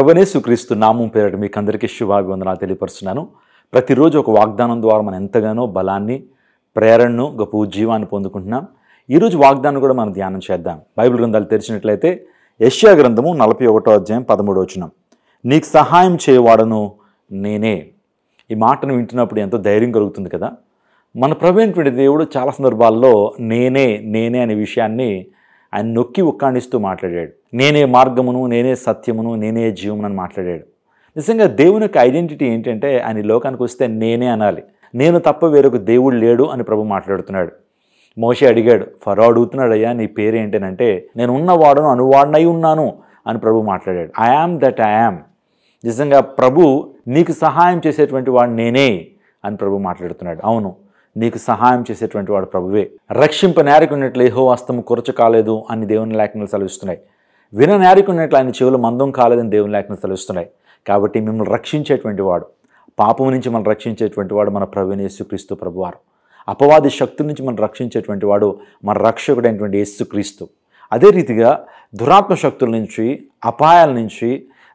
ప్రభునేసుక్రీస్తు నామం పేరిట మీకు అందరికీ శుభాభివందనాలు తెలియపరుస్తున్నాను. ప్రతిరోజు ఒక వాగ్దానం ద్వారా మనం ఎంతగానో బలాన్ని, ప్రేరణను, గొప్ప ఉజ్జీవాన్ని పొందుకుంటున్నాం. ఈరోజు వాగ్దానం కూడా మనం ధ్యానం చేద్దాం. బైబిల్ గ్రంథాలు తెరిచినట్లయితే యెషయా గ్రంథము 41వ అధ్యాయం 13వ వచనం. నీకు సహాయం చేయవాడను నేనే. ఈ మాటను వింటున్నప్పుడు ఎంతో ధైర్యం కలుగుతుంది కదా. మన ప్రభు అయినటువంటి దేవుడు చాలా సందర్భాల్లో నేనే నేనే అనే విషయాన్ని ఆయన నొక్కి ఉక్కాణిస్తూ మాట్లాడాడు. నేనే మార్గమును, నేనే సత్యమును, నేనే జీవమును అని మాట్లాడాడు. నిజంగా దేవుని యొక్క ఐడెంటిటీ ఏంటంటే ఆయన లోకానికి వస్తే నేనే అనాలి. నేను తప్ప వేరొక దేవుడు లేడు అని ప్రభు మాట్లాడుతున్నాడు. మోషే అడిగాడు, ఫరో అడుగుతున్నాడు, అయ్యా నీ పేరు ఏంటనంటే నేను ఉన్నవాడును అనువాడినై ఉన్నాను అని ప్రభు మాట్లాడాడు. I am that I am. నిజంగా ప్రభు నీకు సహాయం చేసేటువంటి వాడు నేనే అని ప్రభు మాట్లాడుతున్నాడు. అవును, నీకు సహాయం చేసేటువంటి వాడు ప్రభువే. రక్షింప నేరకున్నట్లు యెహోవా హస్తము కొరచ కాలేదు అని దేవుని లేఖనాలు సెలవిస్తున్నాయి. విన నేరకున్నట్లు ఆయన చెవులు మందం కాలేదని దేవుని లేఖనాలు సెలవిస్తున్నాయి. కాబట్టి మిమ్మల్ని రక్షించేటువంటి వాడు, పాపము నుంచి మనం రక్షించేటువంటి వాడు మన ప్రభువైన యేసుక్రీస్తు ప్రభువారు. అపవాది శక్తుల నుంచి మనం రక్షించేటువంటి వాడు మన రక్షకుడైనటువంటి యేసుక్రీస్తు. అదే రీతిగా దురాత్మ శక్తుల నుంచి, అపాయాల నుంచి,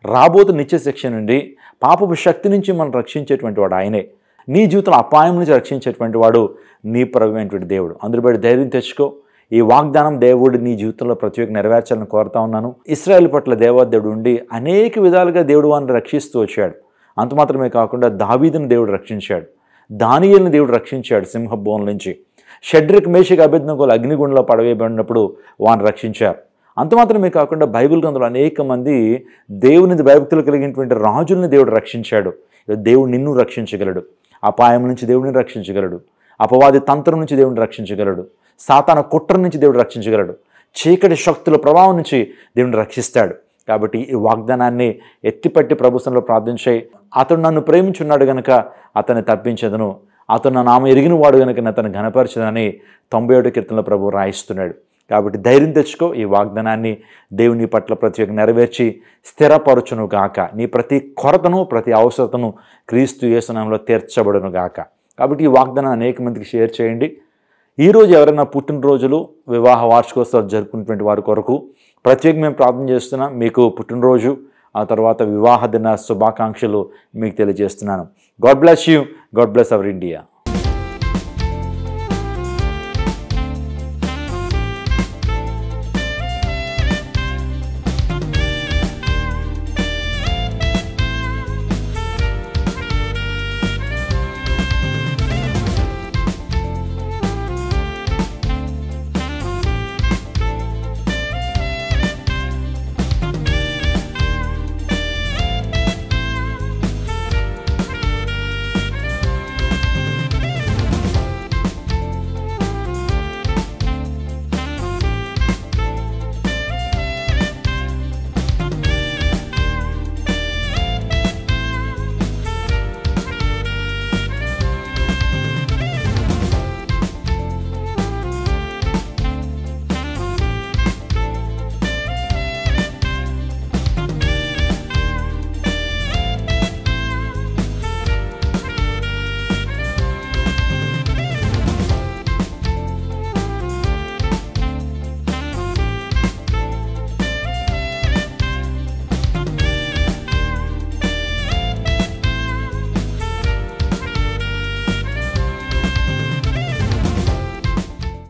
రాబోతు నిత్య శిక్ష నుండి, పాపపు శక్తి నుంచి మనం రక్షించేటువంటి వాడు ఆయనే. నీ జీవితంలో అపాయం నుంచి రక్షించేటువంటి వాడు నీ ప్రభువైనటువంటి దేవుడు. అందులో బట్టి ధైర్యం తెచ్చుకో. ఈ వాగ్దానం దేవుడు నీ జీవితంలో ప్రతి ఒక్క నెరవేర్చాలని కోరుతా ఉన్నాను. ఇశ్రాయేలు పట్ల దేవాదేవుడు ఉండి అనేక విధాలుగా దేవుడు వారిని రక్షిస్తూ వచ్చాడు. అంత మాత్రమే కాకుండా దావీదుని దేవుడు రక్షించాడు, దానియేలుని దేవుడు రక్షించాడు సింహబోన్ నుంచి. షడ్రక్ మేషక్ అబేద్నెగోలు అగ్నిగుండంలో పడవేయబడినప్పుడు వారిని రక్షించారు. అంత మాత్రమే కాకుండా బైబిల్ గ్రంథంలో అనేక మంది దేవుని భయభక్తులు కలిగినటువంటి రాజుల్ని దేవుడు రక్షించాడు. దేవుడు నిన్ను రక్షించగలడు. అపాయం నుంచి దేవుడిని రక్షించగలడు. అపవాది తంత్రం నుంచి దేవుడిని రక్షించగలడు. సాతాన కుట్ర నుంచి దేవుడు రక్షించగలడు. చీకటి శక్తుల ప్రభావం నుంచి దేవుడిని రక్షిస్తాడు. కాబట్టి ఈ వాగ్దానాన్ని ఎత్తిపట్టి ప్రభుత్వంలో ప్రార్థించాయి. అతడు నన్ను ప్రేమించున్నాడు గనుక అతన్ని తప్పించదను, అతను నా నామం ఎరిగిన వాడు గనుక అతను ఘనపరచదని 97వ కీర్తనలో ప్రభు రాయిస్తున్నాడు. కాబట్టి ధైర్యం తెచ్చుకో. ఈ వాగ్దానాన్ని దేవుని పట్ల ప్రతి ఒక్క నెరవేర్చి స్థిరపరచును గాక. నీ ప్రతి కొరతను, ప్రతి అవసరతను క్రీస్తు యేసు నామములో తీర్చబడును గాక. కాబట్టి ఈ వాగ్దానాన్ని అనేక మందికి షేర్ చేయండి. ఈరోజు ఎవరైనా పుట్టినరోజులు, వివాహ వార్షికోత్సవాలు జరుపుకున్నటువంటి వారి కొరకు ప్రత్యేకంగా మేము ప్రార్థన చేస్తున్నాం. మీకు పుట్టినరోజు, ఆ తర్వాత వివాహ దిన శుభాకాంక్షలు మీకు తెలియజేస్తున్నాను. God bless you. God bless our India.